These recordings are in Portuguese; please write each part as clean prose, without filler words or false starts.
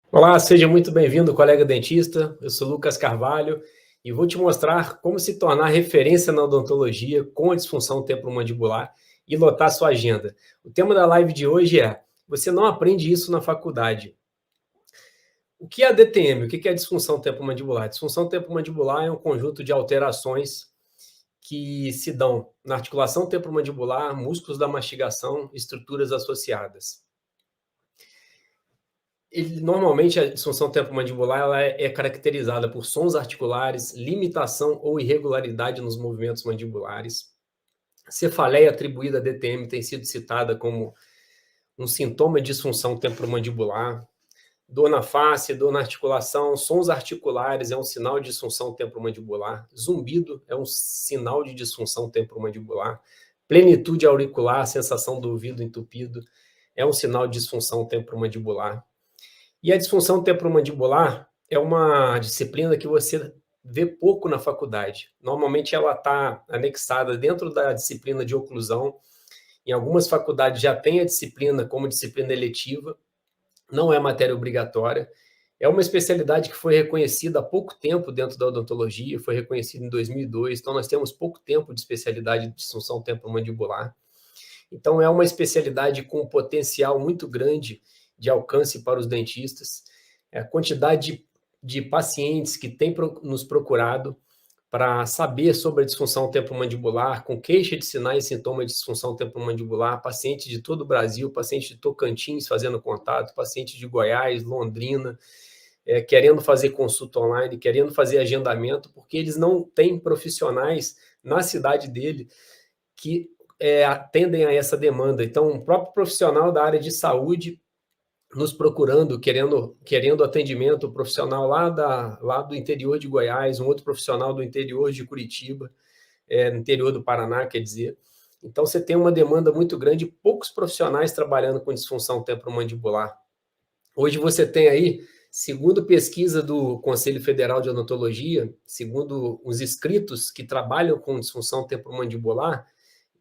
Olá, seja muito bem-vindo, colega dentista. Eu sou Lucas Carvalho e vou te mostrar como se tornar referência na odontologia com a disfunção temporomandibular e lotar sua agenda. O tema da live de hoje é: você não aprende isso na faculdade. O que é a DTM? O que é a disfunção temporomandibular? A disfunção temporomandibular é um conjunto de alterações que se dão na articulação temporomandibular, músculos da mastigação, estruturas associadas. Normalmente, a disfunção temporomandibular ela é caracterizada por sons articulares, limitação ou irregularidade nos movimentos mandibulares. Cefaleia atribuída a DTM tem sido citada como um sintoma de disfunção temporomandibular. Dor na face, dor na articulação, sons articulares é um sinal de disfunção temporomandibular. Zumbido é um sinal de disfunção temporomandibular. Plenitude auricular, sensação do ouvido entupido, é um sinal de disfunção temporomandibular. E a disfunção temporomandibular é uma disciplina que você vê pouco na faculdade. Normalmente ela está anexada dentro da disciplina de oclusão. Em algumas faculdades já tem a disciplina como disciplina eletiva, não é matéria obrigatória. É uma especialidade que foi reconhecida há pouco tempo dentro da odontologia, foi reconhecida em 2002, então nós temos pouco tempo de especialidade de disfunção temporomandibular. Então é uma especialidade com um potencial muito grande de alcance para os dentistas. A quantidade de pacientes que têm nos procurado para saber sobre a disfunção temporomandibular, com queixa de sinais e sintomas de disfunção temporomandibular, pacientes de todo o Brasil, pacientes de Tocantins fazendo contato, pacientes de Goiás, Londrina, querendo fazer consulta online, querendo fazer agendamento, porque eles não têm profissionais na cidade dele que atendem a essa demanda. Então, o próprio profissional da área de saúde nos procurando, querendo atendimento, profissional lá do interior de Goiás, um outro profissional do interior de Curitiba, no interior do Paraná, quer dizer. Então, você tem uma demanda muito grande, poucos profissionais trabalhando com disfunção temporomandibular. Hoje você tem aí, segundo pesquisa do Conselho Federal de Odontologia, segundo os inscritos que trabalham com disfunção temporomandibular,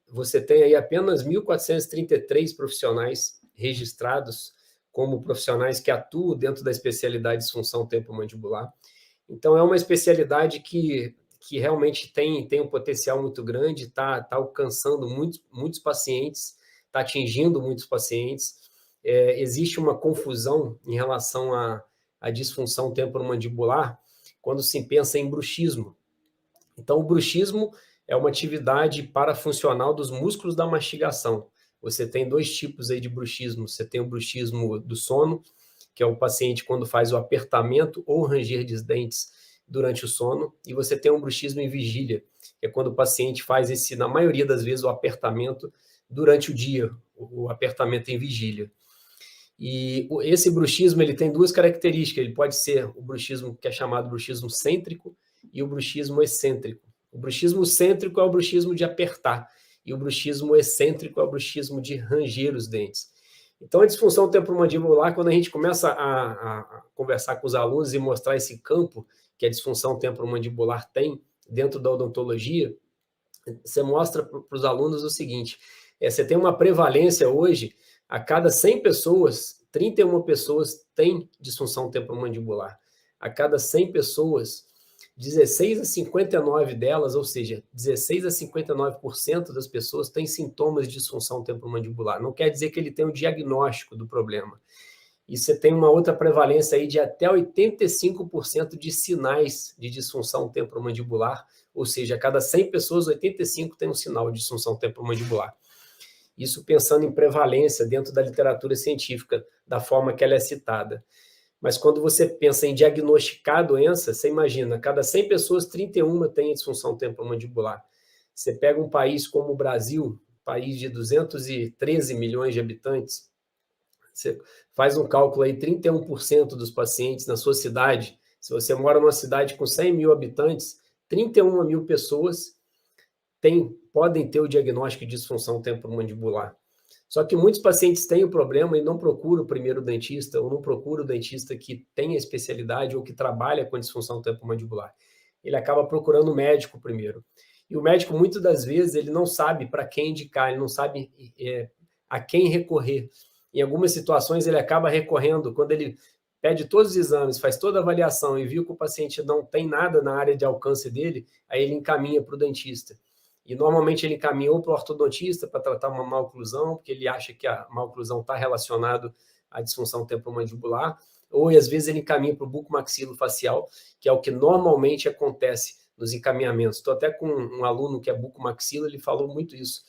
você tem aí apenas 1.433 profissionais registrados como profissionais que atuam dentro da especialidade de disfunção temporomandibular. Então, é uma especialidade que realmente tem um potencial muito grande, está alcançando muitos pacientes, está atingindo muitos pacientes. Existe uma confusão em relação à disfunção temporomandibular quando se pensa em bruxismo. Então, o bruxismo é uma atividade parafuncional dos músculos da mastigação. Você tem dois tipos aí de bruxismo. Você tem o bruxismo do sono, que é o paciente quando faz o apertamento ou ranger de dentes durante o sono, e você tem um bruxismo em vigília, que é quando o paciente faz na maioria das vezes, o apertamento durante o dia, o apertamento em vigília. E esse bruxismo ele tem duas características. Ele pode ser o bruxismo que é chamado bruxismo cêntrico e o bruxismo excêntrico. O bruxismo cêntrico é o bruxismo de apertar e o bruxismo excêntrico é o bruxismo de ranger os dentes. Então, a disfunção temporomandibular, quando a gente começa a conversar com os alunos e mostrar esse campo que a disfunção temporomandibular tem dentro da odontologia, você mostra para os alunos o seguinte: você tem uma prevalência hoje, a cada 100 pessoas, 31 pessoas têm disfunção temporomandibular. A cada 100 pessoas, 16 a 59 delas, ou seja, 16 a 59% das pessoas têm sintomas de disfunção temporomandibular. Não quer dizer que ele tem o diagnóstico do problema. E você tem uma outra prevalência aí de até 85% de sinais de disfunção temporomandibular, ou seja, a cada 100 pessoas, 85 tem um sinal de disfunção temporomandibular. Isso pensando em prevalência dentro da literatura científica, da forma que ela é citada. Mas quando você pensa em diagnosticar a doença, você imagina, cada 100 pessoas, 31 têm disfunção temporomandibular. Você pega um país como o Brasil, país de 213 milhões de habitantes, você faz um cálculo aí, 31% dos pacientes na sua cidade, se você mora numa cidade com 100 mil habitantes, 31 mil pessoas podem ter o diagnóstico de disfunção temporomandibular. Só que muitos pacientes têm o problema e não procuram o primeiro dentista, ou não procuram o dentista que tem a especialidade ou que trabalha com disfunção temporomandibular. Ele acaba procurando o médico primeiro. E o médico, muitas das vezes, ele não sabe para quem indicar, ele não sabe a quem recorrer. Em algumas situações, ele acaba recorrendo, quando ele pede todos os exames, faz toda a avaliação e viu que o paciente não tem nada na área de alcance dele, aí ele encaminha para o dentista. E normalmente ele encaminha ou para o ortodontista para tratar uma maloclusão, porque ele acha que a maloclusão está relacionada à disfunção temporomandibular, ou às vezes ele encaminha para o bucomaxilofacial, que é o que normalmente acontece nos encaminhamentos. Estou até com um aluno que é bucomaxilo, ele falou muito isso.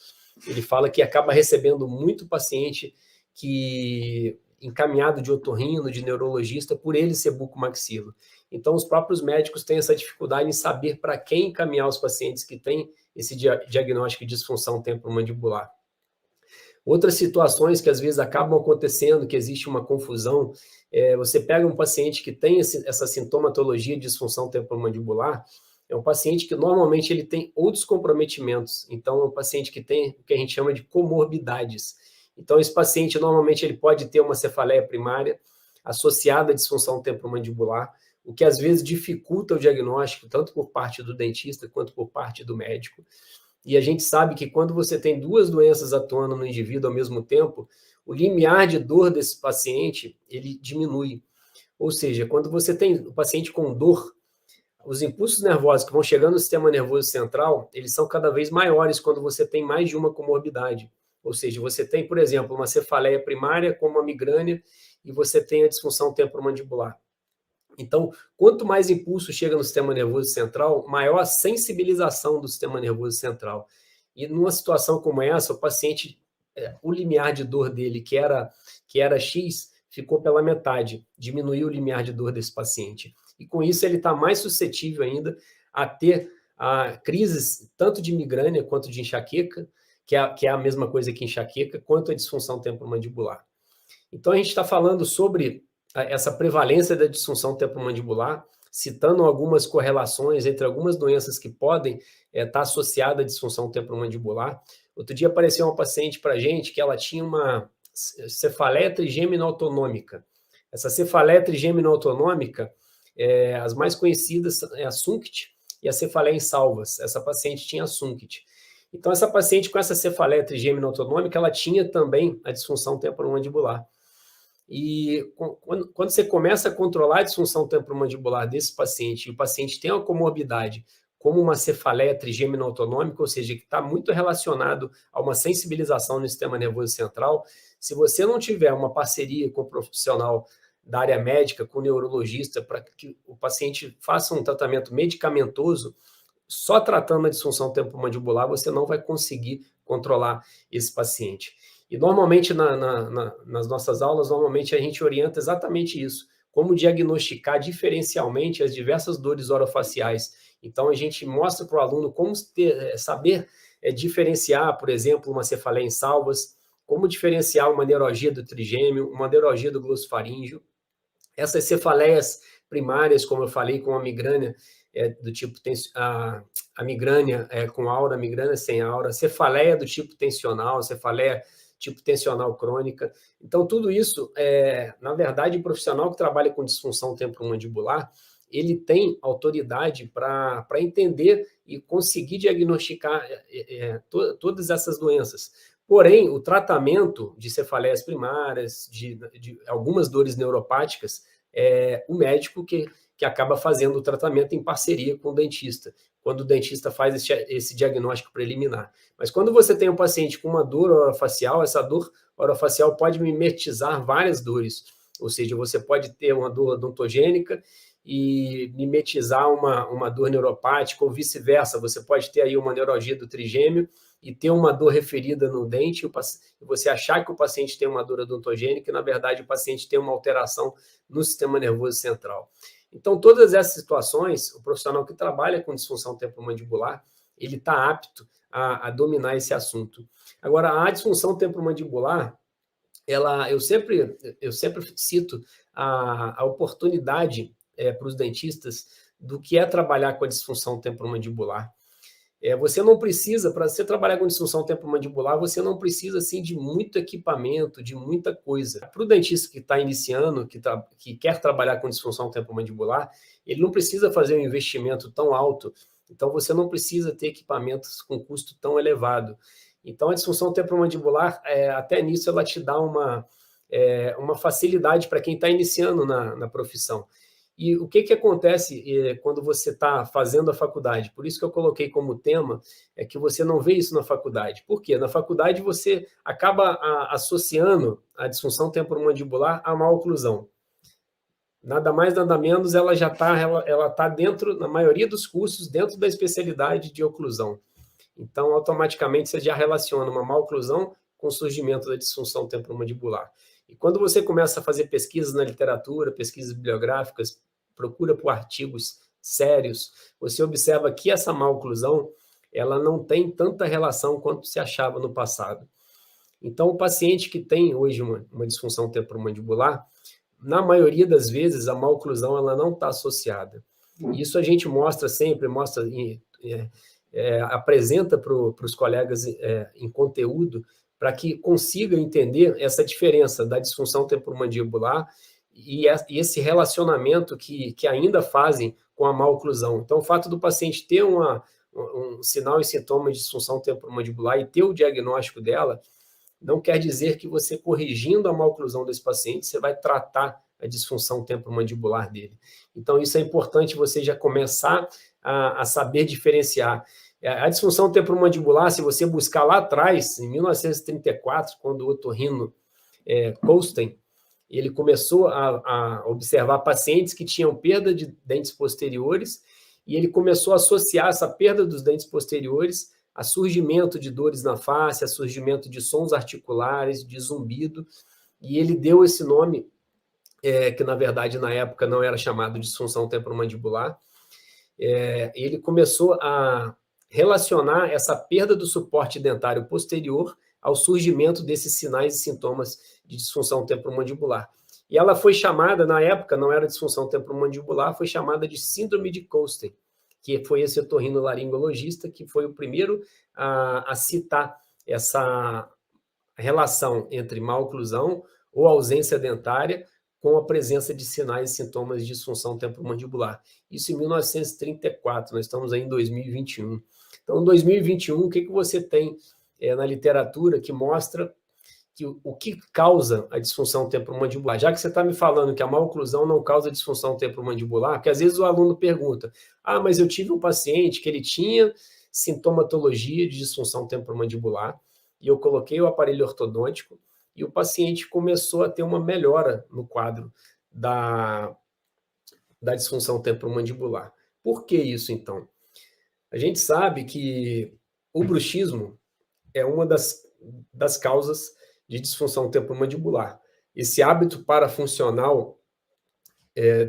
Ele fala que acaba recebendo muito paciente que encaminhado de otorrino, de neurologista, por ele ser bucomaxilo. Então, os próprios médicos têm essa dificuldade em saber para quem encaminhar os pacientes que têm esse diagnóstico de disfunção temporomandibular. Outras situações que às vezes acabam acontecendo, que existe uma confusão, você pega um paciente que tem essa sintomatologia de disfunção temporomandibular, é um paciente que normalmente ele tem outros comprometimentos, então é um paciente que tem o que a gente chama de comorbidades. Então esse paciente normalmente ele pode ter uma cefaleia primária associada à disfunção temporomandibular, o que às vezes dificulta o diagnóstico, tanto por parte do dentista quanto por parte do médico. E a gente sabe que quando você tem duas doenças atuando no indivíduo ao mesmo tempo, o limiar de dor desse paciente, ele diminui. Ou seja, quando você tem o paciente com dor, os impulsos nervosos que vão chegando no sistema nervoso central, eles são cada vez maiores quando você tem mais de uma comorbidade. Ou seja, você tem, por exemplo, uma cefaleia primária como a migrânia e você tem a disfunção temporomandibular. Então, quanto mais impulso chega no sistema nervoso central, maior a sensibilização do sistema nervoso central. E numa situação como essa, o paciente, o limiar de dor dele, que era X, ficou pela metade, diminuiu o limiar de dor desse paciente. E com isso ele está mais suscetível ainda a ter crises tanto de migrânia quanto de enxaqueca, que é a mesma coisa que enxaqueca, quanto a disfunção temporomandibular. Então a gente está falando sobre essa prevalência da disfunção temporomandibular, citando algumas correlações entre algumas doenças que podem estar associadas à disfunção temporomandibular. Outro dia apareceu uma paciente para a gente que ela tinha uma cefaleia trigêmino autonômica. Essa cefaleia trigêmino autonômica, as mais conhecidas é a Sunkt e a cefaleia em salvas. Essa paciente tinha a Sunkt. Então, essa paciente com essa cefaleia trigêmino autonômica, ela tinha também a disfunção temporomandibular. E quando você começa a controlar a disfunção temporomandibular desse paciente, e o paciente tem uma comorbidade, como uma cefaleia trigêmino autonômica, ou seja, que está muito relacionado a uma sensibilização no sistema nervoso central, se você não tiver uma parceria com o profissional da área médica, com o neurologista, para que o paciente faça um tratamento medicamentoso, só tratando a disfunção temporomandibular, você não vai conseguir controlar esse paciente. E normalmente nas nossas aulas, normalmente a gente orienta exatamente isso, como diagnosticar diferencialmente as diversas dores orofaciais. Então a gente mostra para o aluno como saber diferenciar, por exemplo, uma cefaleia em salvas, como diferenciar uma neuralgia do trigêmeo, uma neuralgia do glossofaríngeo. Essas cefaleias primárias, como eu falei, com a migrânia, do tipo a migrânia com aura, a migrânia sem aura, cefaleia do tipo tensional, cefaleia tipo tensional crônica. Então, tudo isso, na verdade, o profissional que trabalha com disfunção temporomandibular, ele tem autoridade para entender e conseguir diagnosticar todas essas doenças. Porém, o tratamento de cefaleias primárias, de algumas dores neuropáticas, é o médico que acaba fazendo o tratamento em parceria com o dentista, quando o dentista faz esse diagnóstico preliminar. Mas quando você tem um paciente com uma dor orofacial, essa dor orofacial pode mimetizar várias dores, ou seja, você pode ter uma dor odontogênica e mimetizar uma dor neuropática, ou vice-versa, você pode ter aí uma neuralgia do trigêmeo e ter uma dor referida no dente, e você achar que o paciente tem uma dor odontogênica, e na verdade o paciente tem uma alteração no sistema nervoso central. Então, todas essas situações, o profissional que trabalha com disfunção temporomandibular, ele está apto a dominar esse assunto. Agora, a disfunção temporomandibular, eu sempre cito a oportunidade para os dentistas do que é trabalhar com a disfunção temporomandibular. Você não precisa, para você trabalhar com disfunção temporomandibular, você não precisa assim, de muito equipamento, de muita coisa. Para o dentista que está iniciando, que quer trabalhar com disfunção temporomandibular, ele não precisa fazer um investimento tão alto, então você não precisa ter equipamentos com custo tão elevado. Então a disfunção temporomandibular, até nisso, ela te dá uma facilidade para quem está iniciando na profissão. E o que acontece quando você está fazendo a faculdade? Por isso que eu coloquei como tema, é que você não vê isso na faculdade. Por quê? Na faculdade você acaba associando a disfunção temporomandibular à maloclusão. Nada mais, nada menos, ela já está ela tá dentro, na maioria dos cursos, dentro da especialidade de oclusão. Então, automaticamente, você já relaciona uma maloclusão com o surgimento da disfunção temporomandibular. E quando você começa a fazer pesquisas na literatura, pesquisas bibliográficas, procura por artigos sérios, você observa que essa maloclusão ela não tem tanta relação quanto se achava no passado. Então, o paciente que tem hoje uma disfunção temporomandibular, na maioria das vezes, a maloclusão ela não está associada. Isso a gente mostra sempre, apresenta para os colegas em conteúdo, para que consigam entender essa diferença da disfunção temporomandibular e esse relacionamento que ainda fazem com a maloclusão. Então, o fato do paciente ter um sinal e sintoma de disfunção temporomandibular e ter o diagnóstico dela, não quer dizer que você, corrigindo a maloclusão desse paciente, você vai tratar a disfunção temporomandibular dele. Então, isso é importante você já começar a saber diferenciar. A disfunção temporomandibular, se você buscar lá atrás, em 1934, quando o otorrino Colstein, ele começou a observar pacientes que tinham perda de dentes posteriores, e ele começou a associar essa perda dos dentes posteriores a surgimento de dores na face, a surgimento de sons articulares, de zumbido, e ele deu esse nome, que na verdade na época não era chamado de disfunção temporomandibular. Ele começou a relacionar essa perda do suporte dentário posterior ao surgimento desses sinais e sintomas de disfunção temporomandibular. E ela foi chamada, na época, não era disfunção temporomandibular, foi chamada de síndrome de Colstein, que foi esse otorrinolaringologista que foi o primeiro a citar essa relação entre maloclusão ou ausência dentária com a presença de sinais e sintomas de disfunção temporomandibular. Isso em 1934, nós estamos aí em 2021. Então, em 2021, o que você tem na literatura que mostra o que causa a disfunção temporomandibular? Já que você está me falando que a maloclusão não causa disfunção temporomandibular, porque às vezes o aluno pergunta, mas eu tive um paciente que ele tinha sintomatologia de disfunção temporomandibular e eu coloquei o aparelho ortodôntico e o paciente começou a ter uma melhora no quadro da disfunção temporomandibular. Por que isso, então? A gente sabe que o bruxismo é uma das causas de disfunção temporomandibular. Esse hábito parafuncional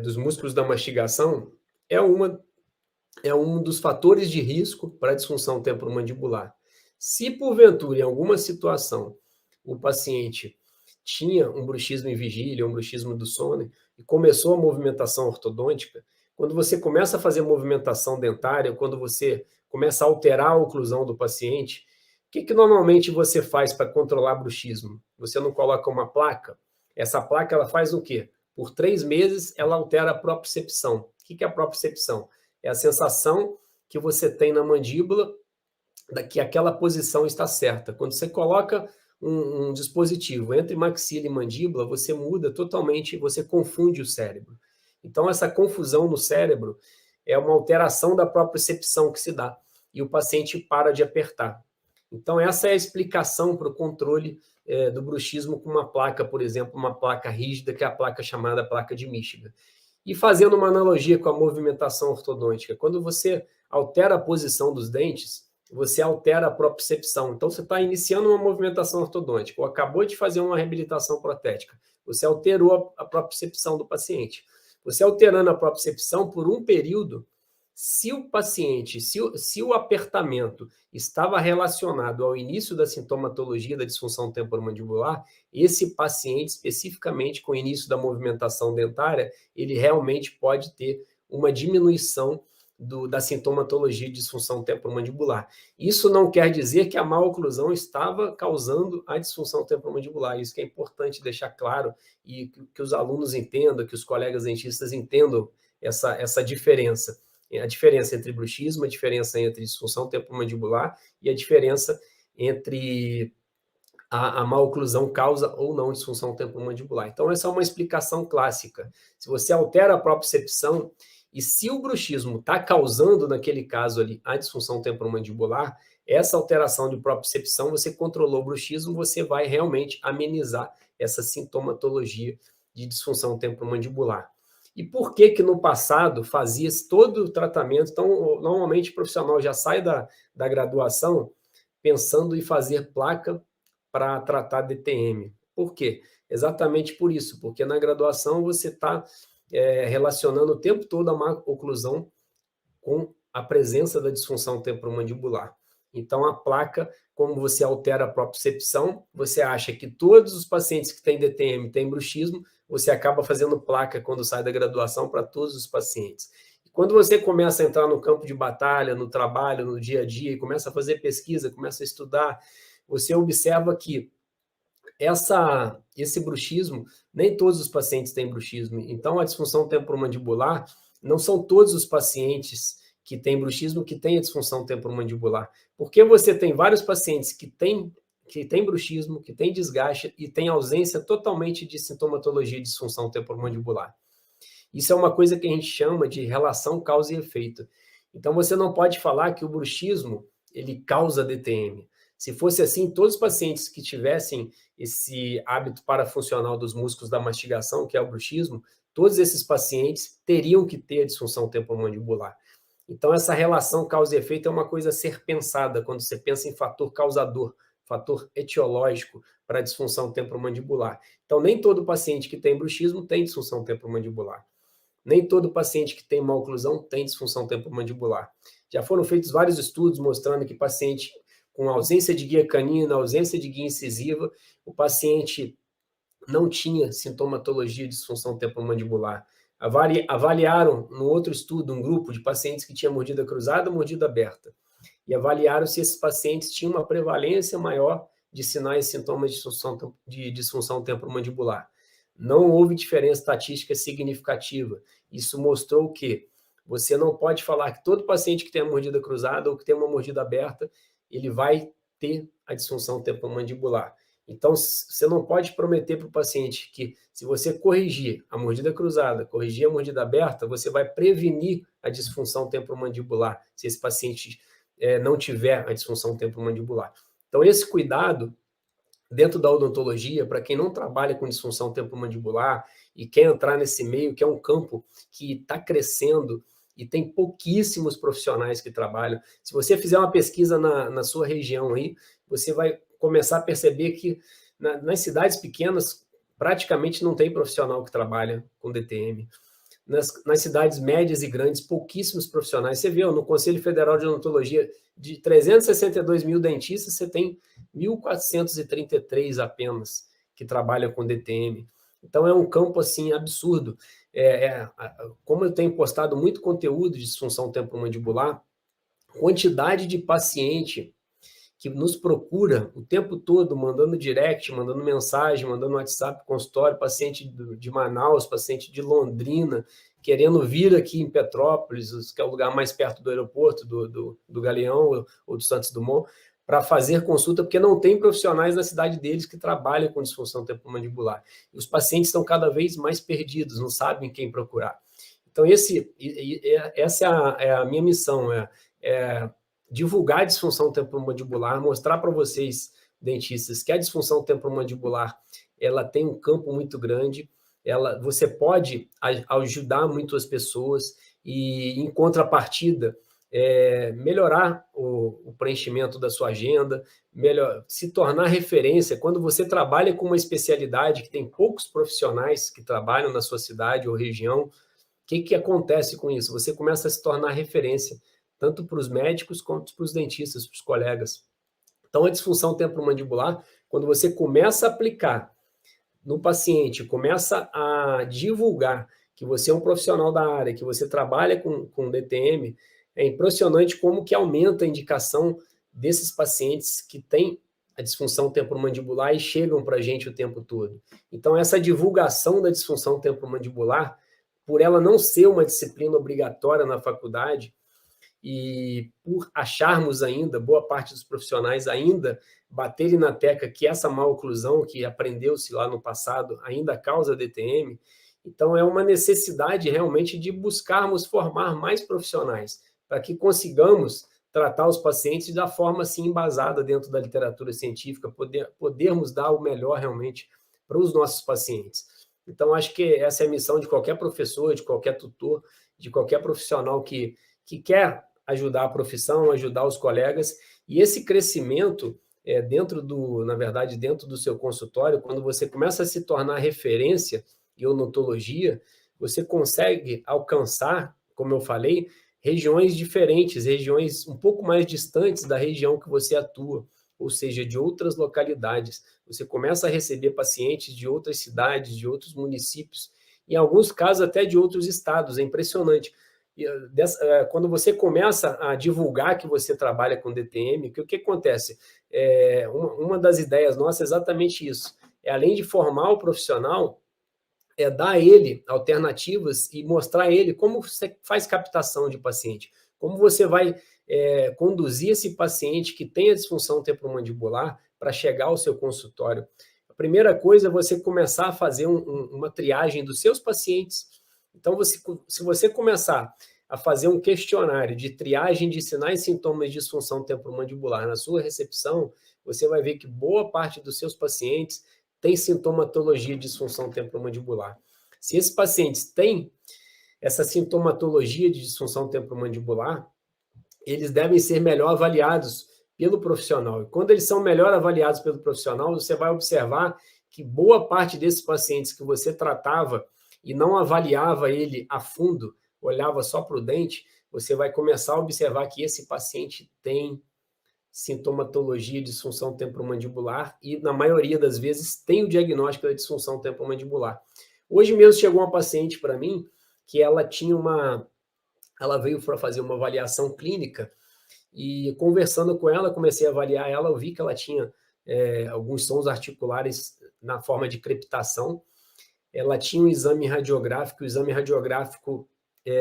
dos músculos da mastigação é um dos fatores de risco para a disfunção temporomandibular. Se, porventura, em alguma situação, o paciente tinha um bruxismo em vigília, um bruxismo do sono, e começou a movimentação ortodôntica, quando você começa a fazer movimentação dentária, quando você começa a alterar a oclusão do paciente, o que normalmente você faz para controlar bruxismo? Você não coloca uma placa? Essa placa ela faz o quê? Por 3 meses, ela altera a propriocepção. O que é a propriocepção? É a sensação que você tem na mandíbula que aquela posição está certa. Quando você coloca um dispositivo entre maxila e mandíbula, você muda totalmente, você confunde o cérebro. Então, essa confusão no cérebro é uma alteração da propriocepção que se dá, e o paciente para de apertar. Então, essa é a explicação para o controle do bruxismo com uma placa, por exemplo, uma placa rígida, que é a placa chamada placa de Michigan. E fazendo uma analogia com a movimentação ortodôntica, quando você altera a posição dos dentes, você altera a propriocepção. Então, você está iniciando uma movimentação ortodôntica, ou acabou de fazer uma reabilitação protética. Você alterou a propriocepção do paciente. Você alterando a propriocepção por um período, se o paciente, se o apertamento estava relacionado ao início da sintomatologia da disfunção temporomandibular, esse paciente, especificamente com o início da movimentação dentária, ele realmente pode ter uma diminuição da sintomatologia de disfunção temporomandibular. Isso não quer dizer que a maloclusão estava causando a disfunção temporomandibular. Isso que é importante deixar claro e que os alunos entendam, que os colegas dentistas entendam essa diferença. A diferença entre bruxismo, a diferença entre disfunção temporomandibular e a diferença entre a maloclusão causa ou não disfunção temporomandibular. Então, essa é uma explicação clássica. Se você altera a propriocepção, e se o bruxismo está causando, naquele caso ali, a disfunção temporomandibular, essa alteração de propriocepção, você controlou o bruxismo, você vai realmente amenizar essa sintomatologia de disfunção temporomandibular. E por que que no passado fazia-se todo o tratamento? Então, normalmente o profissional já sai da graduação pensando em fazer placa para tratar DTM. Por quê? Exatamente por isso, porque na graduação você está relacionando o tempo todo a má-oclusão com a presença da disfunção temporomandibular. Então, a placa, como você altera a propriocepção, você acha que todos os pacientes que têm DTM têm bruxismo, você acaba fazendo placa quando sai da graduação para todos os pacientes. E quando você começa a entrar no campo de batalha, no trabalho, no dia a dia, e começa a fazer pesquisa, começa a estudar, você observa que esse bruxismo, nem todos os pacientes têm bruxismo. Então, a disfunção temporomandibular, não são todos os pacientes que têm bruxismo que têm a disfunção temporomandibular. Porque você tem vários pacientes que têm bruxismo, que têm desgaste e têm ausência totalmente de sintomatologia de disfunção temporomandibular. Isso é uma coisa que a gente chama de relação causa e efeito. Então, você não pode falar que o bruxismo ele causa DTM. Se fosse assim, todos os pacientes que tivessem esse hábito parafuncional dos músculos da mastigação, que é o bruxismo, todos esses pacientes teriam que ter a disfunção temporomandibular. Então, essa relação causa e efeito é uma coisa a ser pensada quando você pensa em fator causador, fator etiológico para a disfunção temporomandibular. Então, nem todo paciente que tem bruxismo tem disfunção temporomandibular. Nem todo paciente que tem maloclusão tem disfunção temporomandibular. Já foram feitos vários estudos mostrando que paciente com ausência de guia canina, ausência de guia incisiva, o paciente não tinha sintomatologia de disfunção temporomandibular. Avaliaram, no outro estudo, um grupo de pacientes que tinha mordida cruzada, mordida aberta, e avaliaram se esses pacientes tinham uma prevalência maior de sinais e sintomas de disfunção temporomandibular. Não houve diferença estatística significativa. Isso mostrou que você não pode falar que todo paciente que tem a mordida cruzada ou que tem uma mordida aberta, ele vai ter a disfunção temporomandibular. Então, você não pode prometer para o paciente que, se você corrigir a mordida cruzada, corrigir a mordida aberta, você vai prevenir a disfunção temporomandibular, se esse paciente não tiver a disfunção temporomandibular. Então, esse cuidado, dentro da odontologia, para quem não trabalha com disfunção temporomandibular e quer entrar nesse meio, que é um campo que está crescendo e tem pouquíssimos profissionais que trabalham. Se você fizer uma pesquisa na sua região aí, você vai começar a perceber que nas cidades pequenas praticamente não tem profissional que trabalha com DTM. Nas cidades médias e grandes, pouquíssimos profissionais. Você vê, no Conselho Federal de Odontologia, de 362 mil dentistas, você tem 1.433 apenas que trabalham com DTM. Então, é um campo, assim, absurdo. Como eu tenho postado muito conteúdo de disfunção temporomandibular, quantidade de paciente que nos procura o tempo todo, mandando direct, mandando mensagem, mandando WhatsApp, consultório, paciente de Manaus, paciente de Londrina, querendo vir aqui em Petrópolis, que é o lugar mais perto do aeroporto, do Galeão ou do Santos Dumont, para fazer consulta, porque não tem profissionais na cidade deles que trabalham com disfunção temporomandibular. E os pacientes estão cada vez mais perdidos, não sabem quem procurar. Então, essa é a minha missão, divulgar a disfunção temporomandibular, mostrar para vocês, dentistas, que a disfunção temporomandibular ela tem um campo muito grande, você pode ajudar muito as pessoas e, em contrapartida, melhorar o preenchimento da sua agenda, se tornar referência. Quando você trabalha com uma especialidade que tem poucos profissionais que trabalham na sua cidade ou região, o que acontece com isso? Você começa a se tornar referência, tanto para os médicos quanto para os dentistas, para os colegas. Então, a disfunção temporomandibular, quando você começa a aplicar no paciente, começa a divulgar que você é um profissional da área, que você trabalha com DTM, é impressionante como que aumenta a indicação desses pacientes que têm a disfunção temporomandibular e chegam para a gente o tempo todo. Então, essa divulgação da disfunção temporomandibular, por ela não ser uma disciplina obrigatória na faculdade, e por acharmos ainda, boa parte dos profissionais ainda baterem na tecla que essa maloclusão que aprendeu-se lá no passado ainda causa DTM, então é uma necessidade realmente de buscarmos formar mais profissionais, para que consigamos tratar os pacientes da forma assim embasada dentro da literatura científica, podermos dar o melhor realmente para os nossos pacientes. Então, acho que essa é a missão de qualquer professor, de qualquer tutor, de qualquer profissional que quer ajudar a profissão, ajudar os colegas, e esse crescimento na verdade, dentro do seu consultório, quando você começa a se tornar referência em odontologia, você consegue alcançar, como eu falei, regiões diferentes, regiões um pouco mais distantes da região que você atua, ou seja, de outras localidades. Você começa a receber pacientes de outras cidades, de outros municípios, em alguns casos até de outros estados, é impressionante. Quando você começa a divulgar que você trabalha com DTM, o que acontece? Uma das ideias nossas é exatamente isso. Além de formar o profissional, dar a ele alternativas e mostrar a ele como você faz captação de paciente, como você vai conduzir esse paciente que tem a disfunção temporomandibular para chegar ao seu consultório. A primeira coisa é você começar a fazer uma triagem dos seus pacientes. Então, se você começar a fazer um questionário de triagem de sinais e sintomas de disfunção temporomandibular na sua recepção, você vai ver que boa parte dos seus pacientes tem sintomatologia de disfunção temporomandibular. Se esses pacientes têm essa sintomatologia de disfunção temporomandibular, eles devem ser melhor avaliados pelo profissional. E quando eles são melhor avaliados pelo profissional, você vai observar que boa parte desses pacientes que você tratava e não avaliava ele a fundo, olhava só para o dente, você vai começar a observar que esse paciente tem sintomatologia de disfunção temporomandibular e, na maioria das vezes, tem o diagnóstico da disfunção temporomandibular. Hoje mesmo chegou uma paciente para mim que ela veio para fazer uma avaliação clínica e, conversando com ela, comecei a avaliar ela, eu vi que ela tinha alguns sons articulares na forma de crepitação. Ela tinha um exame radiográfico, o exame radiográfico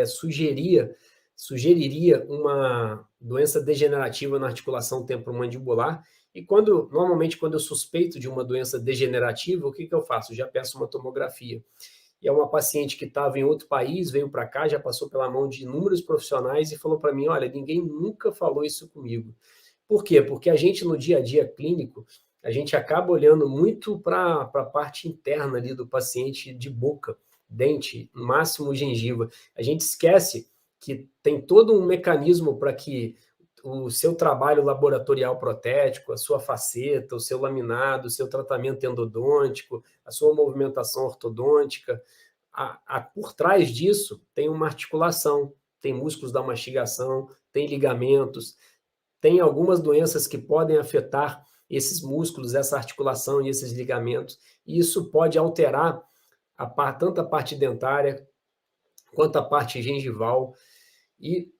sugeriria uma doença degenerativa na articulação temporomandibular, e normalmente quando eu suspeito de uma doença degenerativa, o que eu faço? Já peço uma tomografia. E é uma paciente que estava em outro país, veio para cá, já passou pela mão de inúmeros profissionais e falou para mim, olha, ninguém nunca falou isso comigo. Por quê? Porque a gente, no dia a dia clínico, a gente acaba olhando muito para a parte interna ali do paciente, de boca, dente, máximo gengiva. A gente esquece que tem todo um mecanismo para que o seu trabalho laboratorial protético, a sua faceta, o seu laminado, o seu tratamento endodôntico, a sua movimentação ortodôntica, por trás disso tem uma articulação, tem músculos da mastigação, tem ligamentos, tem algumas doenças que podem afetar esses músculos, essa articulação e esses ligamentos, e isso pode alterar tanto a parte dentária quanto a parte gengival e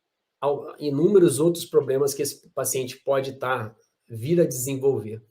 inúmeros outros problemas que esse paciente pode vir a desenvolver.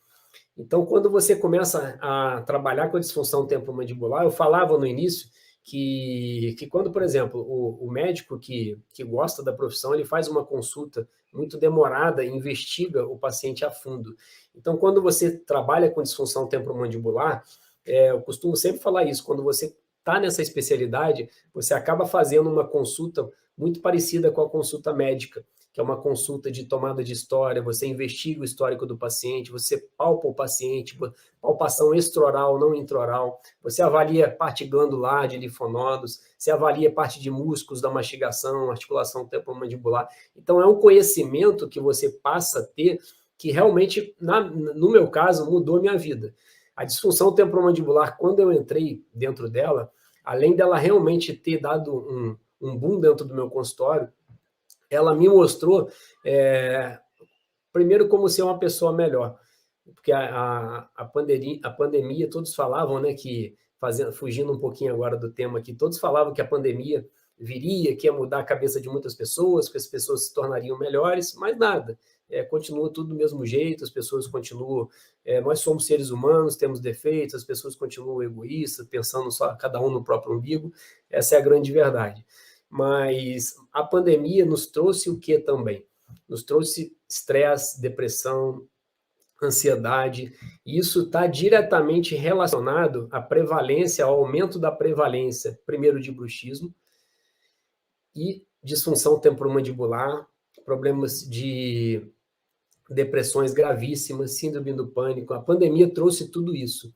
Então, quando você começa a trabalhar com a disfunção temporomandibular, eu falava no início que quando, por exemplo, o médico que gosta da profissão, ele faz uma consulta muito demorada e investiga o paciente a fundo. Então, quando você trabalha com disfunção temporomandibular, eu costumo sempre falar isso, quando você está nessa especialidade, você acaba fazendo uma consulta muito parecida com a consulta médica, que é uma consulta de tomada de história, você investiga o histórico do paciente, você palpa o paciente, palpação extraoral, não intraoral, você avalia parte glandular de linfonodos, você avalia parte de músculos da mastigação, articulação temporomandibular. Então, é um conhecimento que você passa a ter que realmente, no meu caso, mudou minha vida. A disfunção temporomandibular, quando eu entrei dentro dela, além dela realmente ter dado um boom dentro do meu consultório, ela me mostrou, primeiro, como ser uma pessoa melhor. Porque a pandemia, todos falavam, né, fugindo um pouquinho agora do tema aqui, todos falavam que a pandemia viria, que ia mudar a cabeça de muitas pessoas, que as pessoas se tornariam melhores, mas nada. Continua tudo do mesmo jeito, as pessoas continuam... nós somos seres humanos, temos defeitos, as pessoas continuam egoístas, pensando só cada um no próprio umbigo. Essa é a grande verdade. mas a pandemia nos trouxe o que também? Nos trouxe estresse, depressão, ansiedade, e isso está diretamente relacionado à prevalência, ao aumento da prevalência, primeiro de bruxismo e disfunção temporomandibular, problemas de depressões gravíssimas, síndrome do pânico. A pandemia trouxe tudo isso.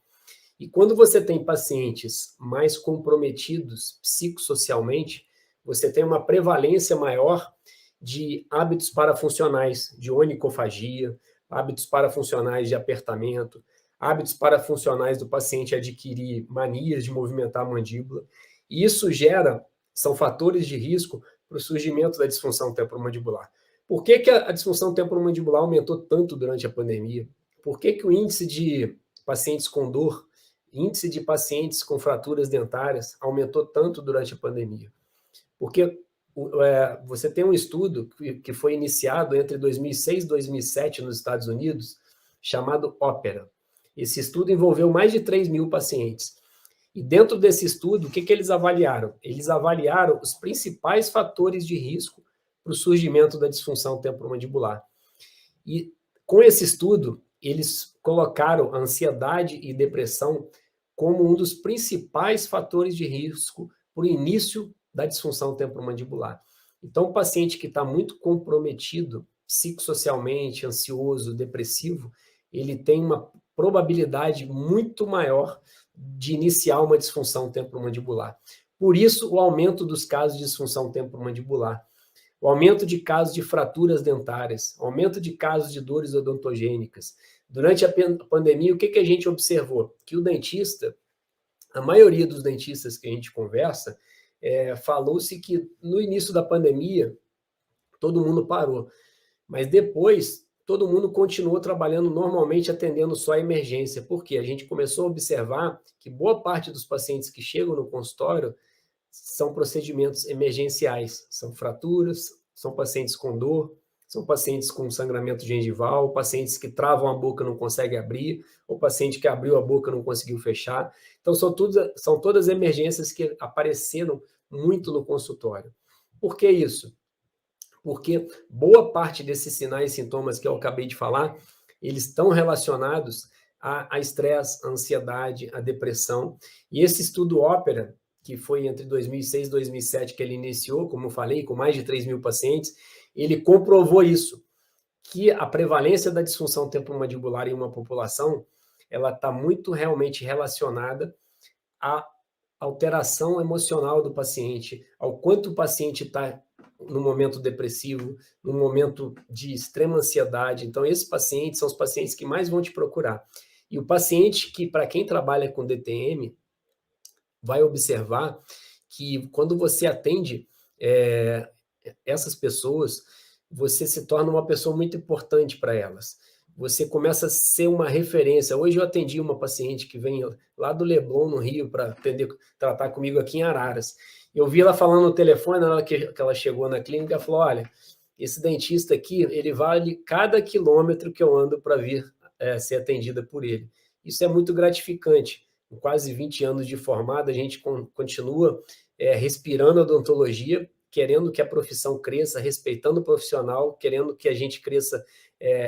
E quando você tem pacientes mais comprometidos psicossocialmente, você tem uma prevalência maior de hábitos parafuncionais, de onicofagia, hábitos parafuncionais de apertamento, hábitos parafuncionais do paciente adquirir manias de movimentar a mandíbula. E isso são fatores de risco para o surgimento da disfunção temporomandibular. Por que a disfunção temporomandibular aumentou tanto durante a pandemia? Por que o índice de pacientes com dor, índice de pacientes com fraturas dentárias aumentou tanto durante a pandemia? Porque você tem um estudo que foi iniciado entre 2006 e 2007 nos Estados Unidos, chamado OPERA. Esse estudo envolveu mais de 3 mil pacientes. E dentro desse estudo, o que eles avaliaram? Eles avaliaram os principais fatores de risco para o surgimento da disfunção temporomandibular. E com esse estudo, eles colocaram a ansiedade e depressão como um dos principais fatores de risco para o início da disfunção temporomandibular. Então, o paciente que está muito comprometido psicossocialmente, ansioso, depressivo, ele tem uma probabilidade muito maior de iniciar uma disfunção temporomandibular. Por isso, o aumento dos casos de disfunção temporomandibular, o aumento de casos de fraturas dentárias, o aumento de casos de dores odontogênicas. Durante a pandemia, o que a gente observou? Que o dentista, a maioria dos dentistas que a gente conversa, falou-se que no início da pandemia, todo mundo parou, mas depois todo mundo continuou trabalhando normalmente, atendendo só a emergência, porque a gente começou a observar que boa parte dos pacientes que chegam no consultório são procedimentos emergenciais, são fraturas, são pacientes com dor, são pacientes com sangramento gengival, pacientes que travam a boca e não conseguem abrir, ou paciente que abriu a boca e não conseguiu fechar. Então, são todas emergências que apareceram muito no consultório. Por que isso? Porque boa parte desses sinais e sintomas que eu acabei de falar, eles estão relacionados a estresse, a ansiedade, a depressão. E esse estudo OPERA, que foi entre 2006 e 2007 que ele iniciou, como eu falei, com mais de 3 mil pacientes, ele comprovou isso, que a prevalência da disfunção temporomandibular em uma população, ela está muito realmente relacionada à alteração emocional do paciente, ao quanto o paciente está no momento depressivo, no momento de extrema ansiedade. Então, esses pacientes são os pacientes que mais vão te procurar. E o paciente que, para quem trabalha com DTM, vai observar que quando você atende essas pessoas, você se torna uma pessoa muito importante para elas. Você começa a ser uma referência. Hoje eu atendi uma paciente que vem lá do Leblon, no Rio, para tratar comigo aqui em Araras. Eu vi ela falando no telefone, na hora que ela chegou na clínica, ela falou, olha, esse dentista aqui, ele vale cada quilômetro que eu ando para vir ser atendida por ele. Isso é muito gratificante. Com quase 20 anos de formada, a gente continua respirando odontologia, querendo que a profissão cresça, respeitando o profissional, querendo que a gente cresça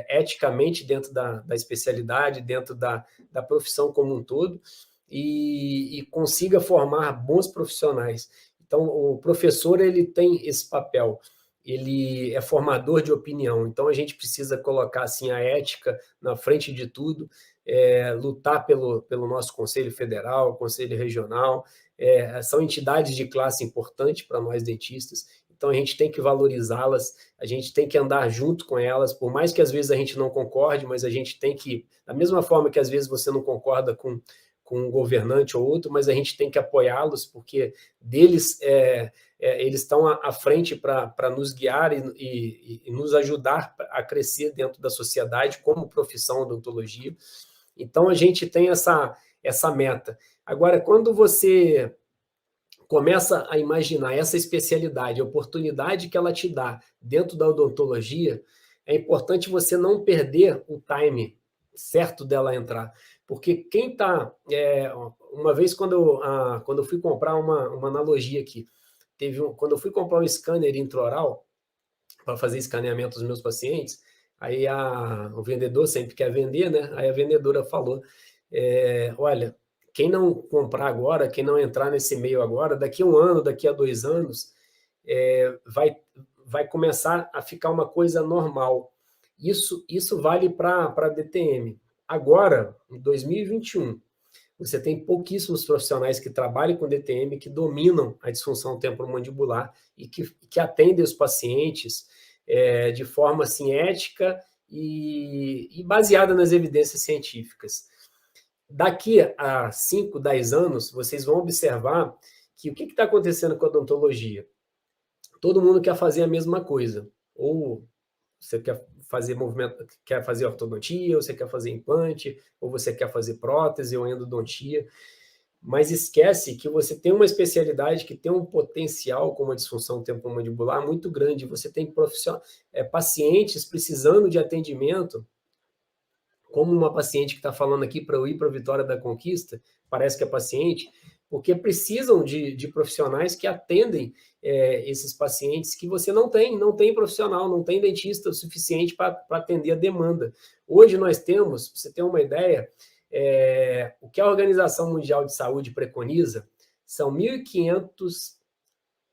eticamente dentro da especialidade, dentro da profissão como um todo, e consiga formar bons profissionais. Então, o professor, ele tem esse papel, ele é formador de opinião, então a gente precisa colocar assim, a ética na frente de tudo, lutar pelo nosso Conselho Federal, Conselho Regional, são entidades de classe importante para nós dentistas, então a gente tem que valorizá-las, a gente tem que andar junto com elas, por mais que às vezes a gente não concorde, mas a gente tem que, da mesma forma que às vezes você não concorda com um governante ou outro, mas a gente tem que apoiá-los, porque deles eles estão à frente para nos guiar e nos ajudar a crescer dentro da sociedade como profissão odontologia. Então, a gente tem essa meta. Agora, quando você começa a imaginar essa especialidade, a oportunidade que ela te dá dentro da odontologia, é importante você não perder o time certo dela entrar. Porque quem está... uma vez, quando eu fui comprar uma analogia aqui, quando eu fui comprar um scanner intraoral para fazer escaneamento dos meus pacientes, aí o vendedor sempre quer vender, né? Aí a vendedora falou, olha, quem não comprar agora, quem não entrar nesse meio agora, daqui a 1 ano, daqui a 2 anos, vai começar a ficar uma coisa normal. Isso vale para DTM. Agora, em 2021, você tem pouquíssimos profissionais que trabalham com DTM, que dominam a disfunção temporomandibular e que atendem os pacientes de forma assim, ética e baseada nas evidências científicas. Daqui a 5, 10 anos, vocês vão observar que o que está acontecendo com a odontologia? Todo mundo quer fazer a mesma coisa. Ou você quer fazer movimento, quer fazer ortodontia, ou você quer fazer implante, ou você quer fazer prótese ou endodontia, mas esquece que você tem uma especialidade que tem um potencial, como a disfunção temporomandibular, muito grande. Você tem pacientes precisando de atendimento, como uma paciente que está falando aqui para eu ir para a Vitória da Conquista, parece que é paciente, porque precisam de profissionais que atendem esses pacientes que você não tem profissional, não tem dentista o suficiente para atender a demanda. Hoje nós temos, para você ter uma ideia, o que a Organização Mundial de Saúde preconiza são 1.500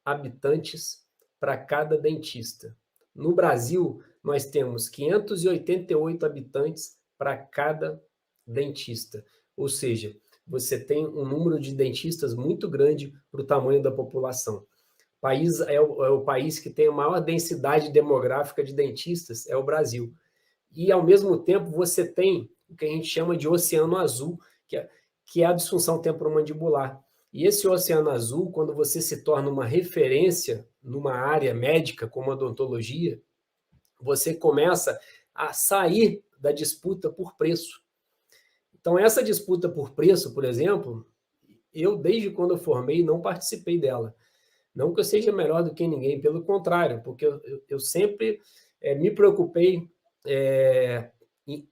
habitantes para cada dentista. No Brasil, nós temos 588 habitantes para cada dentista. Ou seja, você tem um número de dentistas muito grande para o tamanho da população. O país é o país que tem a maior densidade demográfica de dentistas, é o Brasil. E, ao mesmo tempo, você tem o que a gente chama de oceano azul, que é a disfunção temporomandibular. E esse oceano azul, quando você se torna uma referência numa área médica, como a odontologia, você começa a sair da disputa por preço. Então, essa disputa por preço, por exemplo, eu, desde quando eu formei, não participei dela. Não que eu seja melhor do que ninguém, pelo contrário, porque eu sempre me preocupei em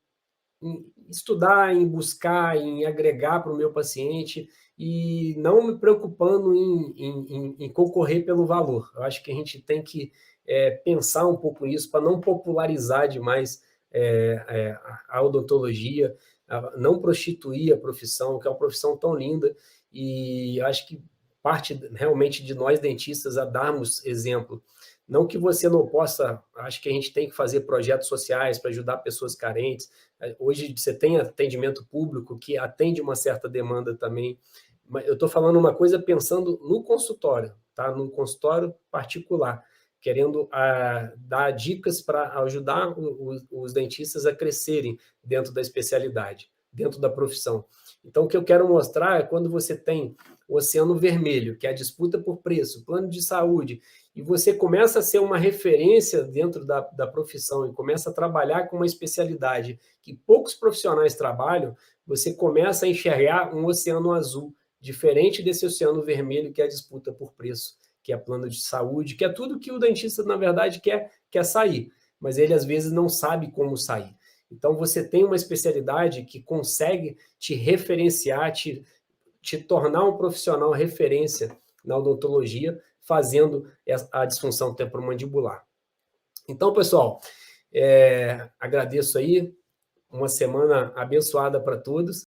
estudar, em buscar, em agregar para o meu paciente e não me preocupando em concorrer pelo valor. Eu acho que a gente tem que pensar um pouco nisso para não popularizar demais a odontologia, não prostituir a profissão, que é uma profissão tão linda, e acho que parte realmente de nós dentistas a darmos exemplo. Não que você não possa, acho que a gente tem que fazer projetos sociais para ajudar pessoas carentes. Hoje você tem atendimento público que atende uma certa demanda também. Eu estou falando uma coisa pensando no consultório, tá? No consultório particular, querendo dar dicas para ajudar os dentistas a crescerem dentro da especialidade, dentro da profissão. Então, o que eu quero mostrar é quando você tem o oceano vermelho, que é a disputa por preço, plano de saúde, e você começa a ser uma referência dentro da profissão e começa a trabalhar com uma especialidade que poucos profissionais trabalham, você começa a enxergar um oceano azul, diferente desse oceano vermelho, que é a disputa por preço, que é plano de saúde, que é tudo que o dentista, na verdade, quer sair, mas ele, às vezes, não sabe como sair. Então, você tem uma especialidade que consegue te referenciar, te tornar um profissional referência na odontologia, fazendo a disfunção temporomandibular. Então, pessoal, agradeço aí, uma semana abençoada para todos.